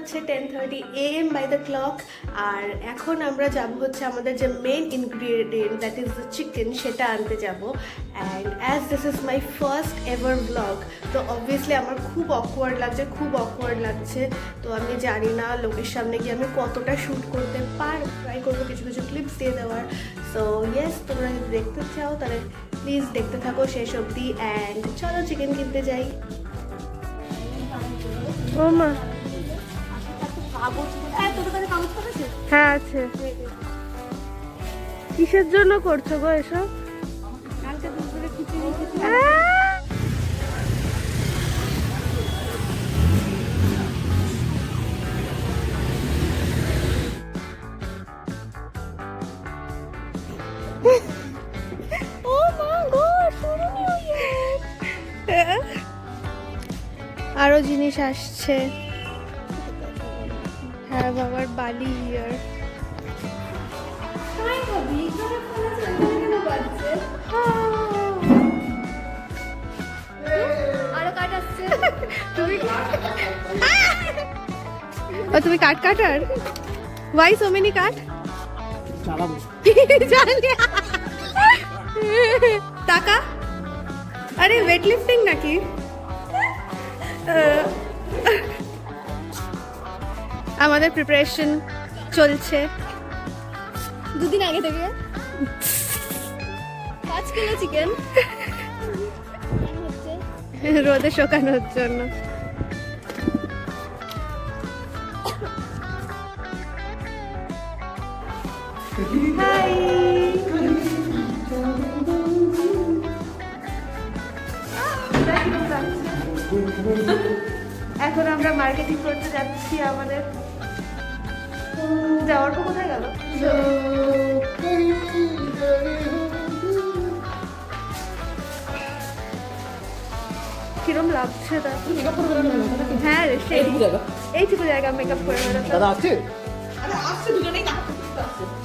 বাজছে 10:30 AM by the clock. আর এখন আমরা যাব হচ্ছে আমাদের যে main ingredient that is the chicken, সেটা আনতে যাব। And as this is my first ever blog, তো অবভিয়াসলি আমার খুব অকওয়ার্ড লাগছে। তো আমি জানি না লোকের সামনে গিয়ে আমি কতটা শ্যুট করতে পারবো, ট্রাই করবো কিছু কিছু ক্লিপস দিয়ে দেওয়ার। সো ইয়েস, তোমরা যদি দেখতে চাও তাহলে প্লিজ দেখতে থাকো শেষ অবধি। অ্যান্ড চলো চিকেন কিনতে যাই। ও মা, হ্যাঁ আছে। কিসের জন্য করছো গো এসব? আরো জিনিস আসছে। হ্যাঁ বাবার বালি ইয়ার। তুমি কাট কাটার? ওয়াই সো মেনি কাট? টাকা? আরে ওয়েট লিফটিং নাকি? আমাদের প্রিপারেশন চলছে দুদিন আগে থেকে। 5 কিলো চিকেন রোদে শুকানোর জন্য। হাই, এখন আমরা মার্কেটিং করতে যাচ্ছি। আমাদের যাওয়ার পর কোথায় গেল? কিরম লাগছে? হ্যাঁ রে, এইটুকু জায়গা মেকআপ করে বেরোতে।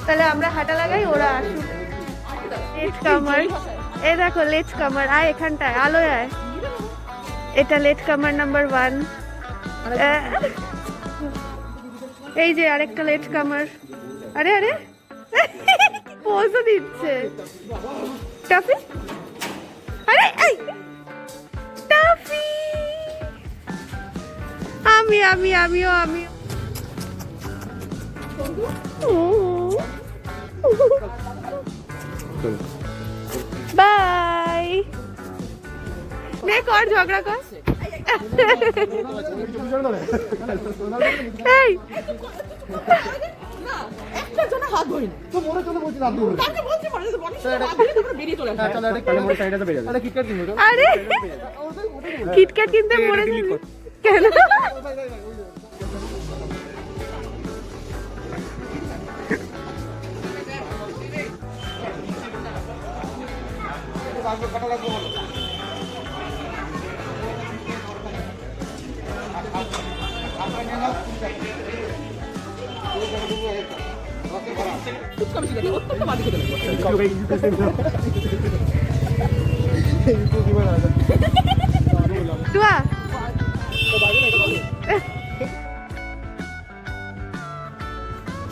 তাহলে আমরা হাঁটা লাগাই, ওরা আসুক। লেট কামার, এ দেখো লেট কামার, আয় এখানটায়, আলোয় আয়। এটা লেট কামার নাম্বার 1। এই যে আরেকটা লেট কামার। আরে আরে পোজও দিচ্ছে টাফি। আরে এই টাফি, আমিও বাই। নে কর, ঝগড়া কর। এই আরে কিটক্যাট কিনতে মরে যাবি কেন?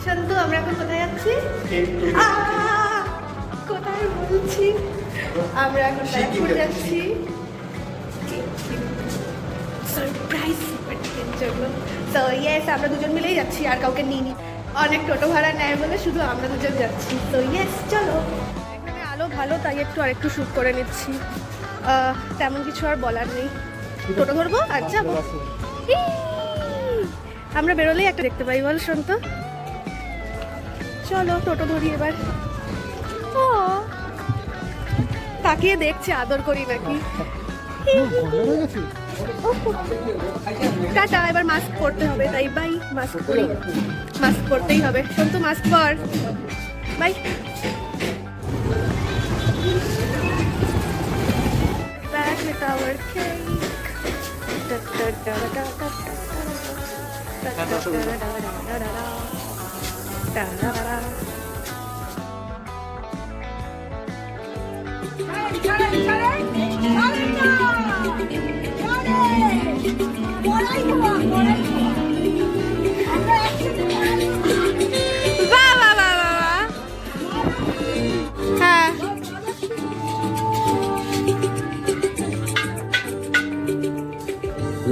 শান্তু, আমরা এখন কোথায় যাচ্ছি? কোথায় বলছি? আমরা এখন ব্যারাকপুর যাচ্ছি সারপ্রাইজ জন্য। তো ইয়েস, আমরা দুজন মিলেই যাচ্ছি, আর কাউকে নিইনি। অনেক টোটো ভাড়া নেয় বলে শুধু আমরা দুজন যাচ্ছি। তো ইয়েস চলো। এখানে আলো ভালো, তাই আরেকটু শ্যুট করে নিচ্ছি। তেমন কিছু আর বলার নেই। টোটো ধরবো আর যাবো। আমরা বেরোলেই একটা দেখতে পাই, বল শান্ত? চলো টোটো ধরি এবার। ও তাকিয়ে দেখছে আদর করি নাকি। টাটা, এবার মাস্ক পরতে হবে, তাই বাই। মাস্ক পরি, মাস্ক পরতেই হবে। শান্ত মাস্ক পর, by. Back with our cake. বাহ বাহ বাহ বাহ বাহ। হ্যাঁ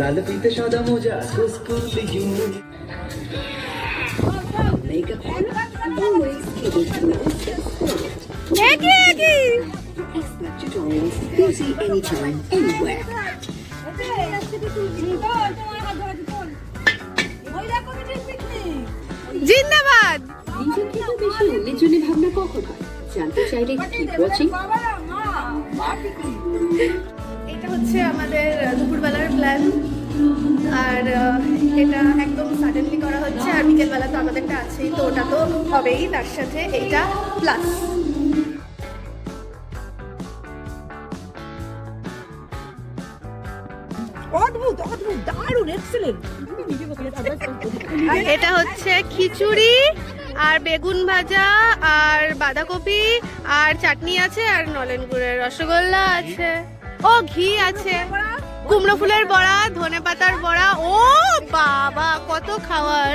लाल पीते सादा मोजा स्कूल यूं makeup always catered to একই একই expert tutorials beauty anytime anywhere জিন্দাবাদ। নিজের থেকে বেশি অন্যের জন্য ভাবনা কখন হয় জানতে চাইলে keep watching এটা হচ্ছে আমাদের দুপুরবেলার প্ল্যান আর এটা একদম সাডেনলি করা হচ্ছে আর বিকেলবেলা তো আমাদেরটা আছেই তো ওটা তো হবেই তার সাথে এইটা প্লাস অদ্ভুত অদ্ভুত দারুণ এক্সেলেন্ট এটা হচ্ছে খিচুড়ি আর বেগুন ভাজা আর বাঁধাকপি আর চাটনি আছে আর নলেন গুড়ের রসগোল্লা আছে ও ঘি আছে কুমড়ো ফুলের বড়া ধনে পাতার বড়া ও বাবা কত খাবার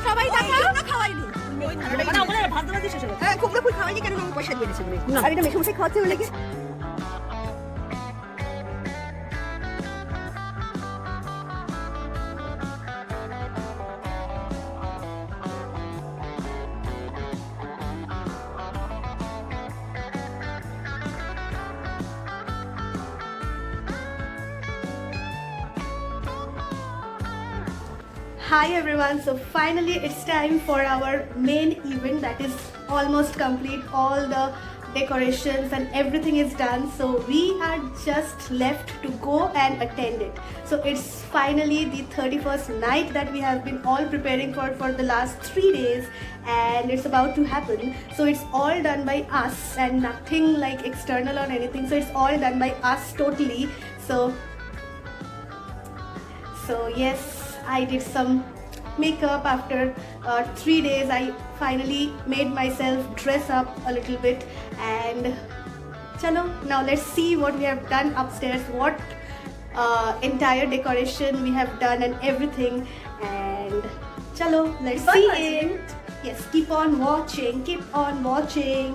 সবাই খাওয়াইনি কুমড়ো ফুল খাওয়াইনি কেন পয়সা দিয়ে দিয়েছে আর এটা মেশে মশাই খাওয়াচ্ছে লেগে Hi everyone, so finally it's time for our main event that is almost complete. All the decorations and everything is done, so we are just left to go and attend it. So it's finally the 31st night that we have been all preparing for the last 3 days and it's about to happen. So it's all done by us and nothing like external or anything, so it's all done by us totally. So yes, I did some makeup after 3 days. I finally made myself dress up a little bit and chalo, now let's see what we have done upstairs, what entire decoration we have done and everything, and chalo, let's see it. Yes, keep on watching.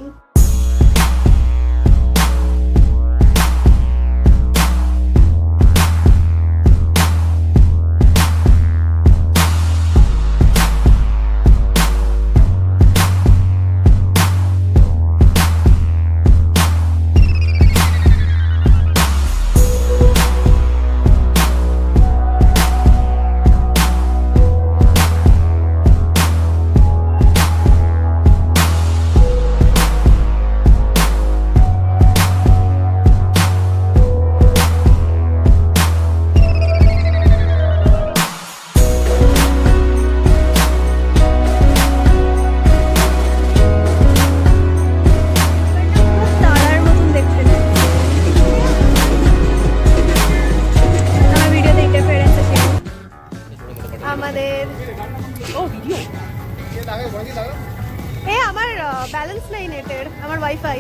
আমার balance নেই নেটের, আমার wifi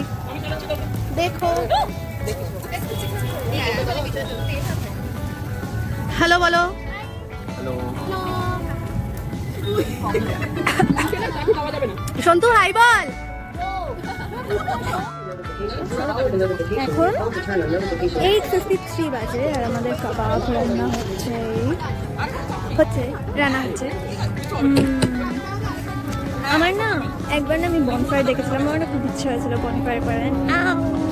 দেখো। Hello বলো। Santu high বল। এখন 8:53 বাজে আর আমাদের কাবাব রান্না হচ্ছে। আমার না একবার না আমি বনফায়ার দেখেছিলাম, আমার না খুব ইচ্ছা হয়েছিল বনফায়ার করার।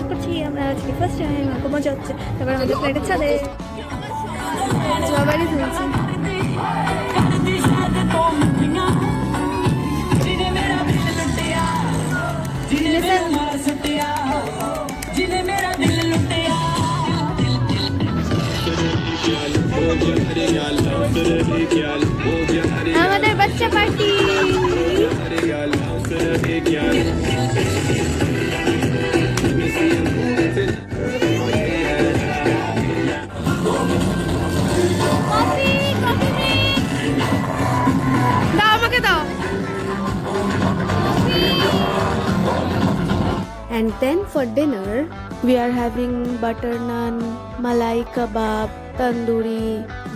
করছি আমরা আজকে ফার্স্ট টাইম, খুব মজা হচ্ছে। তারপর আমাদের ফ্লাইটের ছাদে জবারই তুলছি। আমাদের বাচ্চা party And then for dinner, we are having butter naan, malai kebab, tandoori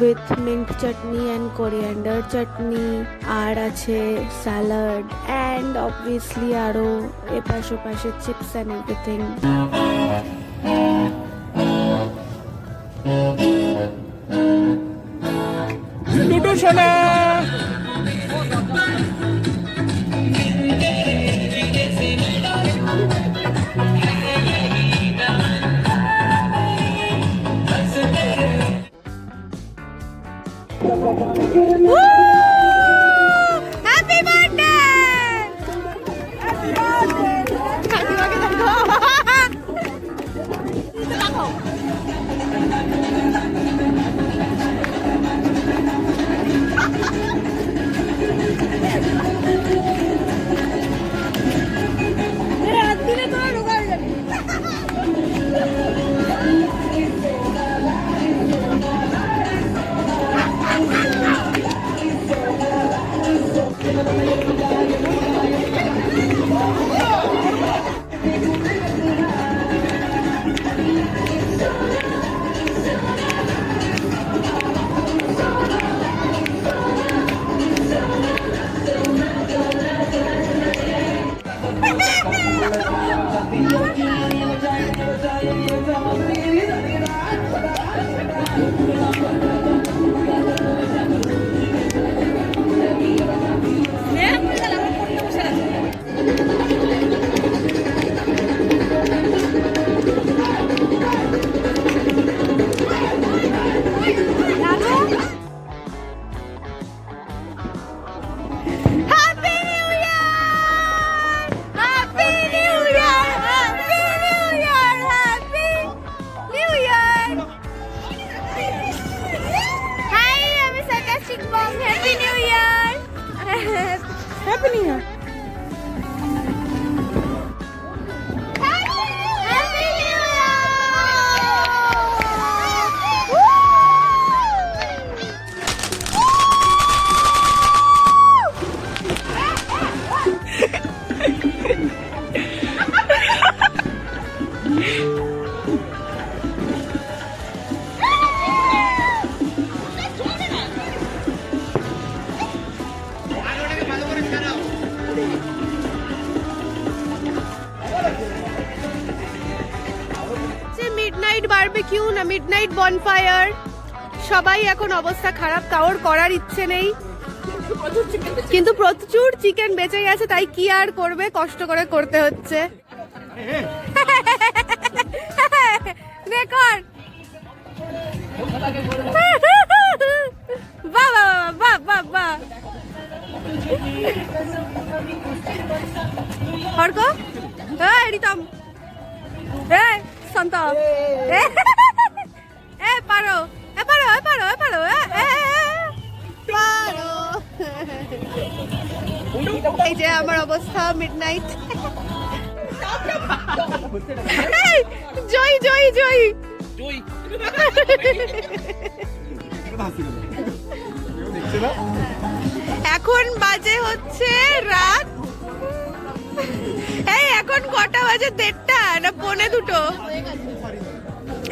with mint chutney and coriander chutney, আর আছে salad and obviously আরো এপাশ ওপাশে chips and everything. দুটো সোনা Happy birthday! মিডনাইট বারবিকিউ না মিডনাইট বনফায়ার, সবাই এখন অবস্থা খারাপ, কারোর করার ইচ্ছে নেই, কিন্তু প্রচুর চিকেন বেঁচে গেছে, তাই কি আর করবে, কষ্ট করে করতে হচ্ছে। দেখুন বাহ বাহ বাহ বাহ বাহ, হরক রিতম শান্ত, পারো পারো পারো পারো পারো। এই যে আমার অবস্থা মিডনাইট। জয় জয় জয়, এখন বাজে হচ্ছে রাত, এই এখন কটা বাজে, 1:30 না 1:45,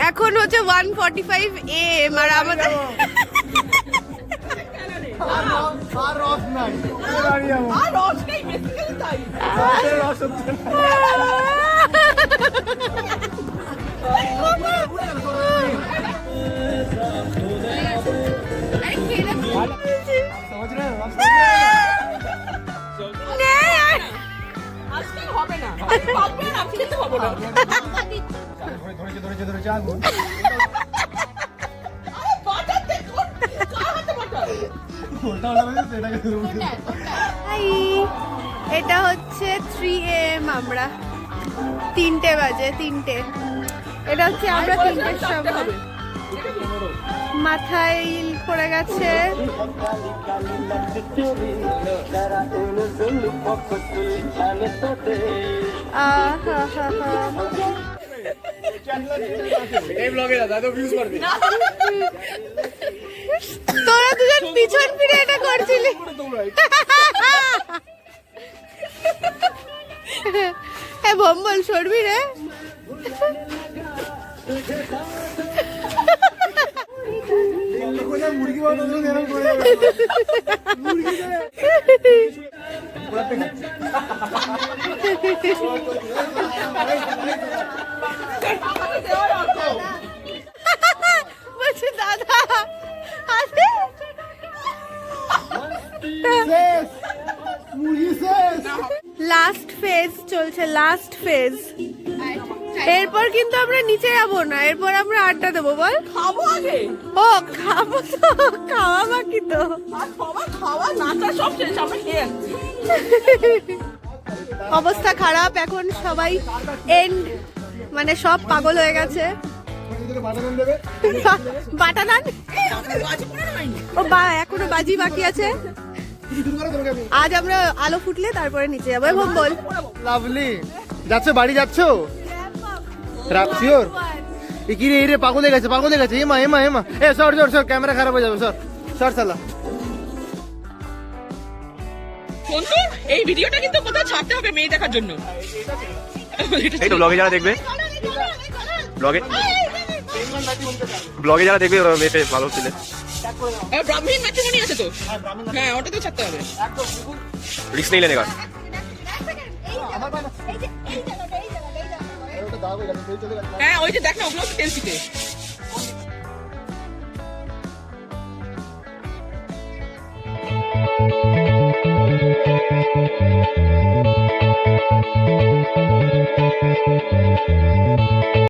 এখন হচ্ছে 1:45 AM আর আমাদের এটা হচ্ছে 3 AM, আমরা 3টে বাজে, 3টে, এটা হচ্ছে আমরা 3টের সময়, মাথায় পড়ে গেছে। তোরা দুজন পিছন ফিরে এটা করছিলি। ভম্বল বল সরবি রে? বলছি দাদা আরে লাস্ট ফেজ চলছে, লাস্ট ফেজ। এরপর কিন্তু আমরা নিচে যাবো না, এরপর আমরা আড্ডা দেবো। বল খাবো আগে ও খাবো তো, খাওয়া বাকি তো। আর খাওয়া নাচা সব শেষ আমরা খেয়ে আসছি। অবস্থা খারাপ এখন, সবাই এন্ড মানে সব পাগল হয়ে গেছে। বাটা নান ও বা এখনো বাজি বাকি আছে। আজ আমরা আলো ফুটলে তারপরে নিচে যাবো। এবং বল লাভলি যাচ্ছ, বাড়ি যাচ্ছ? শিওর? কি রে, এই রে পাগল হয়ে গেছে, পাগল হয়ে গেছে। এমা এমা এমা, এ সর সর সর, ক্যামেরা খারাপ হয়ে যাবে, সর সর সালা। বন্ধু এই ভিডিওটা কিন্তু কোথাও ছাড়তে হবে মেয়ে দেখার জন্য। এই তো ব্লগে যারা দেখবে, ব্লগে যারা দেখবে ওরা মেয়েতে ভালো ছিলেন। ব্রাহ্মণ ম্যাট্রিমনি আছে তো, হ্যাঁ ওটা তো ছাড়তে হবে। রিস্ক নেই লেনে কার। হ্যাঁ ওই যে দেখ না ওগুলো সেলফিতে।